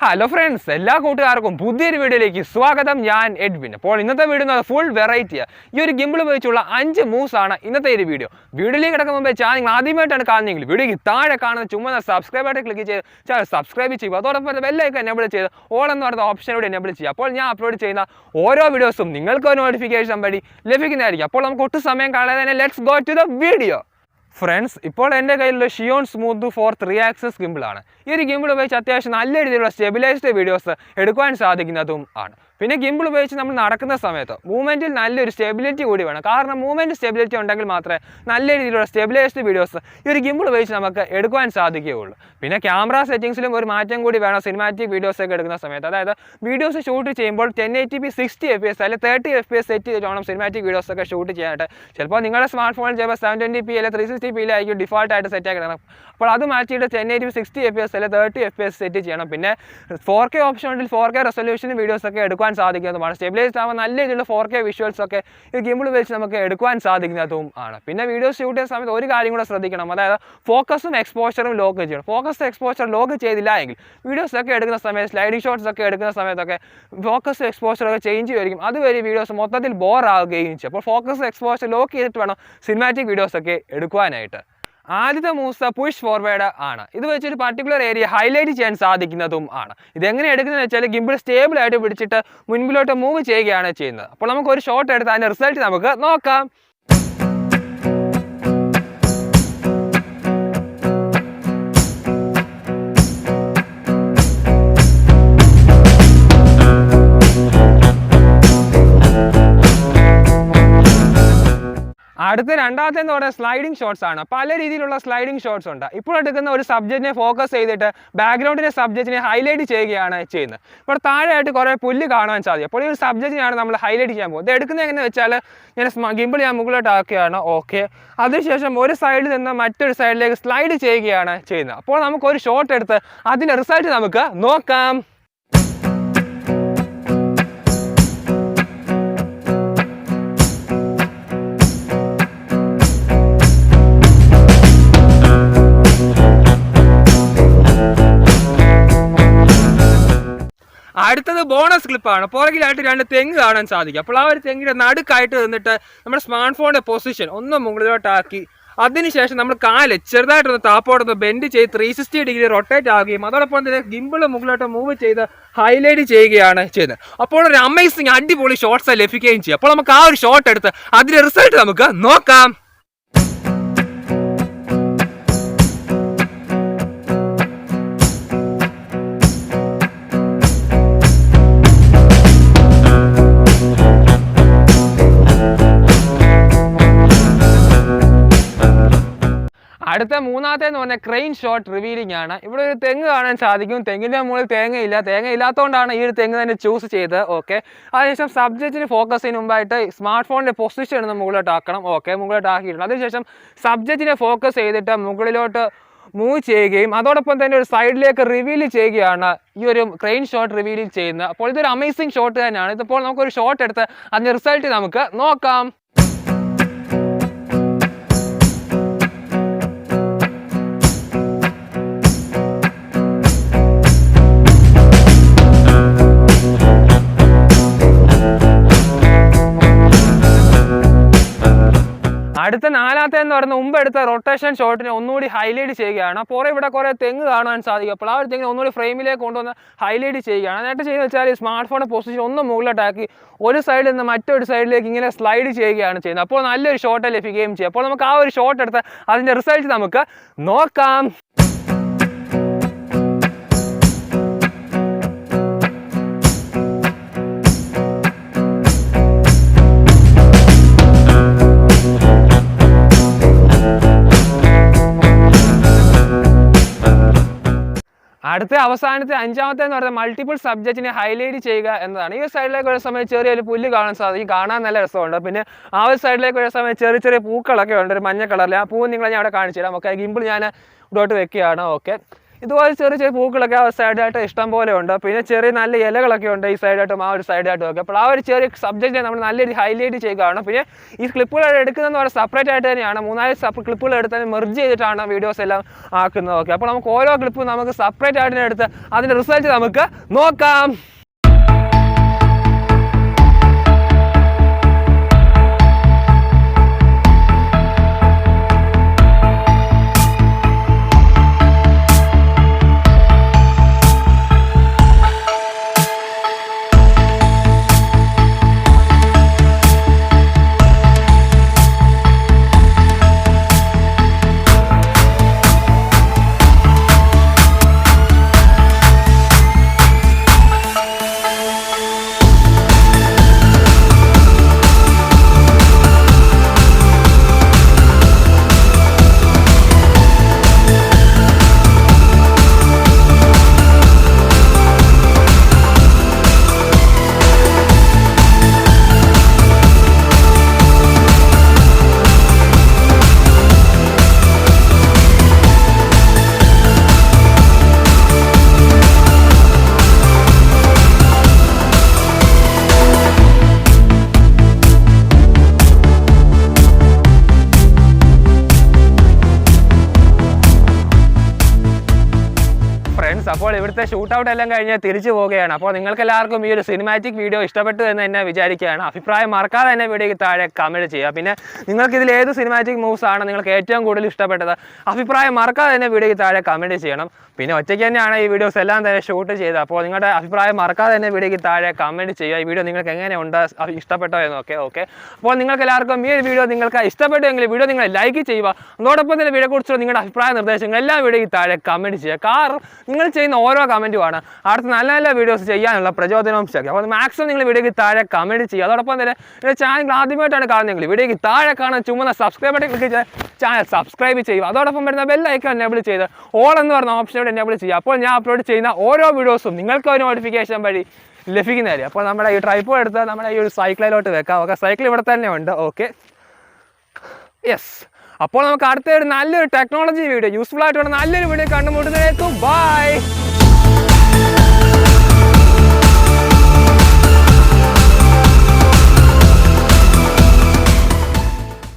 Hello friends, എല്ലാ കൂട്ടുകാർക്കും പുതിയൊരു വീഡിയോയിലേക്ക് സ്വാഗതം. ഞാൻ എഡ്വിൻ. അപ്പോൾ ഇന്നത്തെ വീഡിയോ ഫുൾ വെറൈറ്റിയാണ്. ഈ ഒരു ഗിംബിൾ ഉപയോഗിച്ചുള്ള 5 മൂവ്സ് ആണ് ഇന്നത്തെ ഒരു വീഡിയോയിലേക്ക് കിടക്കുന്ന മുമ്പേ ചാനൽ ആദ്യമായിട്ടാണ് കാണുന്നതെങ്കിൽ വീഡിയോയ്ക്ക് താഴെ കാണുന്ന ചുമന്ന സബ്സ്ക്രൈബ് ആയിട്ട് ക്ലിക്ക് ചെയ്ത് ചാനൽ സബ്സ്ക്രൈബ് ചെയ്യുക. അതോടൊപ്പം ബെല്ലൈക്കൺ എനേബിൾ ചെയ്ത് ഓൾ എന്ന് പറയുന്ന ഓപ്ഷനോട് എനേബിൾ ചെയ്യുക. അപ്പോൾ ഞാൻ അപ്ലോഡ് ചെയ്യുന്ന ഓരോ വീഡിയോസും നിങ്ങൾക്ക് നോട്ടിഫിക്കേഷൻ വഴി ലഭിക്കുന്നതായിരിക്കും. അപ്പോൾ നമുക്ക് ഒട്ടും സമയം കളയാതെ തന്നെ let's go to the video. Friends, ഇപ്പോൾ എൻ്റെ കയ്യിലുള്ള Zhiyun smooth four 3 axis gimbal ആണ്. ഈ ഒരു ഗിംബിൾ ഉപയോഗിച്ച് അത്യാവശ്യം നല്ല രീതിയിലുള്ള സ്റ്റെബിലൈസ്ഡ് വീഡിയോസ് എടുക്കുവാൻ സാധിക്കുന്നതും ആണ്. പിന്നെ ഗിംബിൾ ഉപയോഗിച്ച് നമ്മൾ നടക്കുന്ന സമയത്ത് മൂവ്മെൻറ്റിൽ നല്ലൊരു സ്റ്റെബിലിറ്റി കൂടി വേണം. കാരണം മൂവ്മെൻറ്റ് സ്റ്റെബിലിറ്റി ഉണ്ടെങ്കിൽ മാത്രമേ നല്ല രീതിയിലുള്ള സ്റ്റെബിലൈസ്ഡ് വീഡിയോസ് ഈ ഒരു ഗിംബിൾ ഉപയോഗിച്ച് നമുക്ക് എടുക്കുവാൻ സാധിക്കുകയുള്ളൂ. പിന്നെ ക്യാമറ സെറ്റിംഗ്സിലും ഒരു മാറ്റം കൂടി വേണം സിനിമാറ്റിക് വീഡിയോസൊക്കെ എടുക്കുന്ന സമയത്ത്. അതായത് വീഡിയോസ് ഷൂട്ട് ചെയ്യുമ്പോൾ 1080p 60 fps അല്ലെങ്കിൽ 30 fps സെറ്റ് ചെയ്ത് വേണം സിനിമാറ്റിക് വീഡിയോസൊക്കെ ഷൂട്ട് ചെയ്യാനായിട്ട്. ചിലപ്പോൾ നിങ്ങളുടെ സ്മാർട്ട് ഫോണിൽ ചിലപ്പോൾ 720p അല്ലെങ്കിൽ 360p ആയിരിക്കും ഡിഫോൾട്ടായിട്ട് സെറ്റ് ആക്കി കിടക്കണം. അപ്പോൾ അത് മാറ്റിയിട്ട് 1080p 60 fps അല്ലെങ്കിൽ 30 fps സെറ്റ് ചെയ്യണം. പിന്നെ 4K ഓപ്ഷൻ ഉണ്ടെങ്കിൽ 4K റെസൊല്യൂഷൻ വീഡിയോസൊക്കെ എടുക്കാൻ സാധിക്കുന്നതുമാണ്. സ്റ്റെബിലൈസ്ഡ് ആവുമ്പോൾ നല്ല രീതിയിലുള്ള 4K വിഷ്വൽസ് ഒക്കെ ഈ ഗിംബിൾ വെച്ച് നമുക്ക് എടുക്കുവാൻ സാധിക്കുന്നതും ആണ്. പിന്നെ വീഡിയോസ് ഷൂട്ട് ചെയ്യുന്ന സമയത്ത് ഒരു കാര്യം കൂടെ ശ്രദ്ധിക്കണം. അതായത് ഫോക്കസും എക്സ്പോഷറും ലോക്ക് ചെയ്യണം. ഫോക്കസ് എക്സ്പോഷർ ലോക്ക് ചെയ്തില്ല എങ്കിൽ വീഡിയോസ് ഒക്കെ എടുക്കുന്ന സമയത്ത് സ്ലൈഡിംഗ് ഷോട്ട്സ് ഒക്കെ എടുക്കുന്ന സമയത്തൊക്കെ ഫോക്കസ് എക്സ്പോഷർ ഒക്കെ ചേഞ്ച് ചെയ്യുമായിരിക്കും. അതുവരെ വീഡിയോസ് മൊത്തത്തിൽ ബോർ ആവുകയും ചെയ്യും. അപ്പോൾ ഫോക്കസ് എക്സ്പോഷർ ലോക്ക് ചെയ്തിട്ട് വേണം സിനിമാറ്റിക് വീഡിയോസ് ഒക്കെ എടുക്കുവാനായിട്ട്. ആദ്യത്തെ മൂവ്സ് പുഷ് ഫോർവേഡ് ആണ്. ഇത് വെച്ചൊരു പർട്ടിക്കുലർ ഏരിയ ഹൈലൈറ്റ് ചെയ്യാൻ സാധിക്കുന്നതും ആണ്. ഇതെങ്ങനെ എടുക്കുന്നതെന്ന് വെച്ചാൽ ഗിംബിൾ സ്റ്റേബിൾ ആയിട്ട് പിടിച്ചിട്ട് മുൻപിലോട്ട് മൂവ് ചെയ്യുകയാണ് ചെയ്യുന്നത്. അപ്പോൾ നമുക്ക് ഒരു ഷോട്ട് എടുത്ത് അതിൻ്റെ റിസൾട്ട് നമുക്ക് നോക്കാം. അടുത്ത രണ്ടാമത്തെ പറയുന്നത് സ്ലൈഡിംഗ് ഷോട്ട്സ് ആണ്. പല രീതിയിലുള്ള സ്ലൈഡിംഗ് ഷോട്ട്സ് ഉണ്ട്. ഇപ്പോൾ എടുക്കുന്ന ഒരു സബ്ജക്റ്റിനെ ഫോക്കസ് ചെയ്തിട്ട് ബാക്ക്ഗ്രൗണ്ടിൻ്റെ സബ്ജക്റ്റിനെ ഹൈലൈറ്റ് ചെയ്യുകയാണ് ചെയ്യുന്നത്. ഇപ്പോൾ താഴെയായിട്ട് കുറേ പുല്ല് കാണാൻ സാധിക്കും. അപ്പോൾ ഈ ഒരു സബ്ജക്റ്റിനാണ് നമ്മൾ ഹൈലൈറ്റ് ചെയ്യാൻ പോകുന്നത്. ഇത് എടുക്കുന്നത് എങ്ങനെ വെച്ചാൽ ഗിംബിൾ ഞാൻ മുകളിലോട്ട് ആക്കുകയാണ്. ഓക്കെ, അതിനുശേഷം ഒരു സൈഡിൽ നിന്ന് മറ്റൊരു സൈഡിലേക്ക് സ്ലൈഡ് ചെയ്യുകയാണ് ചെയ്യുന്നത്. അപ്പോൾ നമുക്കൊരു ഷോട്ട് എടുത്ത് അതിൻ്റെ റിസൾട്ട് നമുക്ക് നോക്കാം. അടുത്തത് ബോണസ് ക്ലിപ്പാണ്. പുറകിലായിട്ട് 2 തെങ്ങ് കാണാൻ സാധിക്കും. അപ്പോൾ ആ ഒരു തെങ്ങിൻ്റെ നടുക്കായിട്ട് നിന്നിട്ട് നമ്മുടെ സ്മാർട്ട് ഫോണിൻ്റെ പൊസിഷൻ ഒന്ന് മുകളിലോട്ടാക്കി അതിനുശേഷം നമ്മൾ കാല് ചെറുതായിട്ടൊന്ന് താപ്പോട്ടൊന്ന് ബെൻഡ് ചെയ്ത് 360 ഡിഗ്രി റൊട്ടേറ്റ് ആവുകയും അതോടൊപ്പം തന്നെ ഗിംബിൾ മുകളിലോട്ട് മൂവ് ചെയ്ത് ഹൈലൈറ്റ് ചെയ്യുകയാണ് ചെയ്യുന്നത്. അപ്പോൾ ഒരു അമേസിങ് അടിപൊളി ഷോട്ട്സ് ലഭിക്കുകയും ചെയ്യും. അപ്പോൾ നമുക്ക് ആ ഒരു ഷോട്ട് എടുത്ത് അതിൻ്റെ റിസൾട്ട് നമുക്ക് നോക്കാം. അടുത്ത മൂന്നാമത്തേന്ന് പറഞ്ഞാൽ ക്രെയിൻ ഷോട്ട് റിവീലിംഗ് ആണ്. ഇവിടെ ഒരു തെങ്ങ് കാണാൻ സാധിക്കും. തെങ്ങിൻ്റെ മുകളിൽ തേങ്ങ ഇല്ലാത്തതുകൊണ്ടാണ് ഈ ഒരു തെങ്ങ് തന്നെ ചൂസ് ചെയ്തത്. ഓക്കെ, അതിനുശേഷം സബ്ജക്റ്റിന് ഫോക്കസ് ചെയ്യുന്ന മുമ്പായിട്ട് സ്മാർട്ട് ഫോണിൻ്റെ പൊസിഷൻ ഒന്ന് മുകളിലോട്ട് ആക്കണം. ഓക്കെ, മുകളിലോട്ട് ആക്കിയിട്ടുണ്ട്. അതിനുശേഷം സബ്ജക്റ്റിനെ ഫോക്കസ് ചെയ്തിട്ട് മുകളിലോട്ട് മൂവ് ചെയ്യുകയും അതോടൊപ്പം തന്നെ ഒരു സൈഡിലേക്ക് റിവീൽ ചെയ്യുകയാണ് ഈ ഒരു ക്രെയിൻ ഷോട്ട് റിവീൽ ചെയ്യുന്നത്. അപ്പോൾ ഇതൊരു അമേസിങ് ഷോട്ട് തന്നെയാണ്. ഇതിപ്പോൾ നമുക്കൊരു ഷോട്ട് എടുത്ത് അതിൻ്റെ റിസൾട്ട് നമുക്ക് നോക്കാം. അടുത്ത നാലാമത്തേന്ന് പറയുന്നത് മുമ്പ് എടുത്ത റൊട്ടേഷൻ ഷോട്ടിനെ ഒന്നുകൂടി ഹൈലൈറ്റ് ചെയ്യുകയാണ്. അപ്പോൾ ഇവിടെ കുറേ തെങ്ങ് കാണാൻ സാധിക്കും. അപ്പോൾ ആ ഒരു തെങ്ങിനെ ഒന്നുകൂടി ഫ്രെയിമിലേക്ക് കൊണ്ടുവന്ന് ഹൈലൈറ്റ് ചെയ്യുകയാണ്. അതിനായിട്ട് ചെയ്യുന്നത് വെച്ചാൽ ഈ സ്മാർട്ട് ഫോണിൻ്റെ പൊസിഷൻ ഒന്ന് മുകളിലോട്ടാക്കി ഒരു സൈഡിൽ നിന്ന് മറ്റൊരു സൈഡിലേക്ക് ഇങ്ങനെ സ്ലൈഡ് ചെയ്യുകയാണ് ചെയ്യുന്നത്. അപ്പോൾ നല്ലൊരു ഷോട്ട് ലഭിക്കുകയും ചെയ്യും. അപ്പോൾ നമുക്ക് ആ ഒരു ഷോട്ട് എടുത്ത് അതിൻ്റെ റിസൾട്ട് നമുക്ക് നോക്കാം. അടുത്ത അവസാനത്തെ അഞ്ചാമത്തെ എന്ന് പറയുന്നത് മൾട്ടിപ്പിൾ സബ്ജക്റ്റിനെ ഹൈലൈറ്റ് ചെയ്യുക എന്നതാണ്. ഈ സൈഡിലേക്ക് ഒരു സമയം ചെറിയൊരു പുല്ല് കാണാൻ സാധിക്കും. കാണാൻ നല്ല രസമുണ്ട്. പിന്നെ ആ ഒരു സൈഡിലേക്ക് ഒരു സമയം ചെറിയ പൂക്കളൊക്കെ ഉണ്ട്, ഒരു മഞ്ഞ കളറിൽ. ആ പൂ നിങ്ങളെ ഞാൻ അവിടെ കാണിച്ചു തരാം. ഓക്കെ, ഗിംബിൾ ഞാൻ ഇവിടോട്ട് വെക്കുകയാണ്. ഓക്കെ, ഇതുപോലെ ചെറിയ ചെറിയ പൂക്കളൊക്കെ ആ സൈഡായിട്ട് ഇഷ്ടം പോലെ ഉണ്ട്. പിന്നെ ചെറിയ നല്ല ഇലകളൊക്കെ ഉണ്ട് ഈ സൈഡായിട്ടും ആ ഒരു സൈഡായിട്ടും ഒക്കെ. അപ്പോൾ ആ ഒരു ചെറിയ സബ്ജക്റ്റ് നമ്മൾ നല്ല രീതിയിൽ ഹൈലൈറ്റ് ചെയ്യുകയാണ്. പിന്നെ ഈ ക്ലിപ്പുകൾ എടുക്കുന്നതെന്ന് പറഞ്ഞാൽ സെപ്പറേറ്റ് ആയിട്ട് തന്നെയാണ് 3-4 ക്ലിപ്പുകൾ എടുത്താൽ മെർജ് ചെയ്തിട്ടാണ് വീഡിയോസ് എല്ലാം ആക്കുന്നത്. ഓക്കെ, അപ്പോൾ നമുക്ക് ഓരോ ക്ലിപ്പും നമുക്ക് സെപ്പറേറ്റ് ആയിട്ട് എടുത്ത് അതിൻ്റെ റിസൾട്ട് നമുക്ക് നോക്കാം. അപ്പോൾ ഇവിടുത്തെ ഷൂട്ട് ഔട്ട് എല്ലാം കഴിഞ്ഞ് തിരിച്ചു പോവുകയാണ്. അപ്പോൾ നിങ്ങൾക്ക് എല്ലാവർക്കും ഈ ഒരു സിനിമാറ്റിക് വീഡിയോ ഇഷ്ടപ്പെട്ടു എന്ന് തന്നെ വിചാരിക്കുകയാണ്. അഭിപ്രായം മറക്കാതെ തന്നെ വീഡിയോയ്ക്ക് താഴെ കമൻറ്റ് ചെയ്യുക. പിന്നെ നിങ്ങൾക്ക് ഇതിൽ ഏത് സിനിമാറ്റിക് മൂവ്സ് ആണ് നിങ്ങൾക്ക് ഏറ്റവും കൂടുതൽ ഇഷ്ടപ്പെട്ടത്, അഭിപ്രായം മറക്കാതെ തന്നെ വീഡിയോയ്ക്ക് താഴെ കമൻറ്റ് ചെയ്യണം. പിന്നെ ഒറ്റയ്ക്ക് തന്നെയാണ് ഈ വീഡിയോസ് എല്ലാം തന്നെ ഷൂട്ട് ചെയ്തത്. അപ്പോൾ നിങ്ങളുടെ അഭിപ്രായം മറക്കാതെ തന്നെ വീഡിയോയ്ക്ക് താഴെ കമൻറ്റ് ചെയ്യുക. ഈ വീഡിയോ നിങ്ങൾക്ക് എങ്ങനെയുണ്ട്, ഇഷ്ടപ്പെട്ടോ എന്നൊക്കെ. ഓക്കെ, അപ്പോൾ നിങ്ങൾക്ക് എല്ലാവർക്കും ഈ ഒരു വീഡിയോ നിങ്ങൾക്ക് ഇഷ്ടപ്പെട്ടുവെങ്കിൽ വീഡിയോ നിങ്ങൾ ലൈക്ക് ചെയ്യുക. അതോടൊപ്പം തന്നെ വീഡിയോയെക്കുറിച്ചുള്ള നിങ്ങളുടെ അഭിപ്രായ നിർദ്ദേശങ്ങൾ എല്ലാം വീഡിയോയ്ക്ക് താഴെ കമൻറ്റ് ചെയ്യുക. കാരണം നിങ്ങൾ ചെയ്യുന്ന ഓരോ കമൻറ്റുമാണ് അടുത്ത നല്ല നല്ല വീഡിയോസ് ചെയ്യാനുള്ള പ്രചോദനവും ശക്തി. അപ്പോൾ മാക്സിമം നിങ്ങൾ വീഡിയോയ്ക്ക് താഴെ കമൻറ്റ് ചെയ്യുക. അതോടൊപ്പം തന്നെ എൻ്റെ ചാനൽ ആദ്യമായിട്ടാണ് കാണുന്നതെങ്കിൽ വീഡിയോയ്ക്ക് താഴെ കാണാൻ ചുമന്ന സബ്സ്ക്രൈബ് ബട്ടൺ ക്ലിക്ക് ചെയ്ത് ചാനൽ സബ്സ്ക്രൈബ് ചെയ്യുക. അതോടൊപ്പം വരുന്ന ബെൽ ഐക്കൺ എനേബിൾ ചെയ്ത് ഓൾ എന്ന് പറഞ്ഞ ഓപ്ഷൻ എനേബിൾ ചെയ്യുക. അപ്പോൾ ഞാൻ അപ്ലോഡ് ചെയ്യുന്ന ഓരോ വീഡിയോസും നിങ്ങൾക്ക് ഒരു നോട്ടിഫിക്കേഷൻ വഴി ലഭിക്കുന്നതായിരിക്കും. അപ്പോൾ നമ്മുടെ ഈ ട്രൈപ്പോഡ് എടുത്ത് നമ്മുടെ ഈ ഒരു സൈക്കിളിലോട്ട് വെക്കാം. ഓക്കെ, സൈക്കിൾ ഇവിടെ തന്നെ ഉണ്ട്. Okay, yes. അപ്പോൾ നമുക്ക് അടുത്ത ഒരു നല്ലൊരു ടെക്നോളജി വീഡിയോ, യൂസ്ഫുൾ ആയിട്ടുള്ള നല്ലൊരു വീഡിയോ കണ്ടുമുട്ടുന്നതിലേക്ക് ബൈ.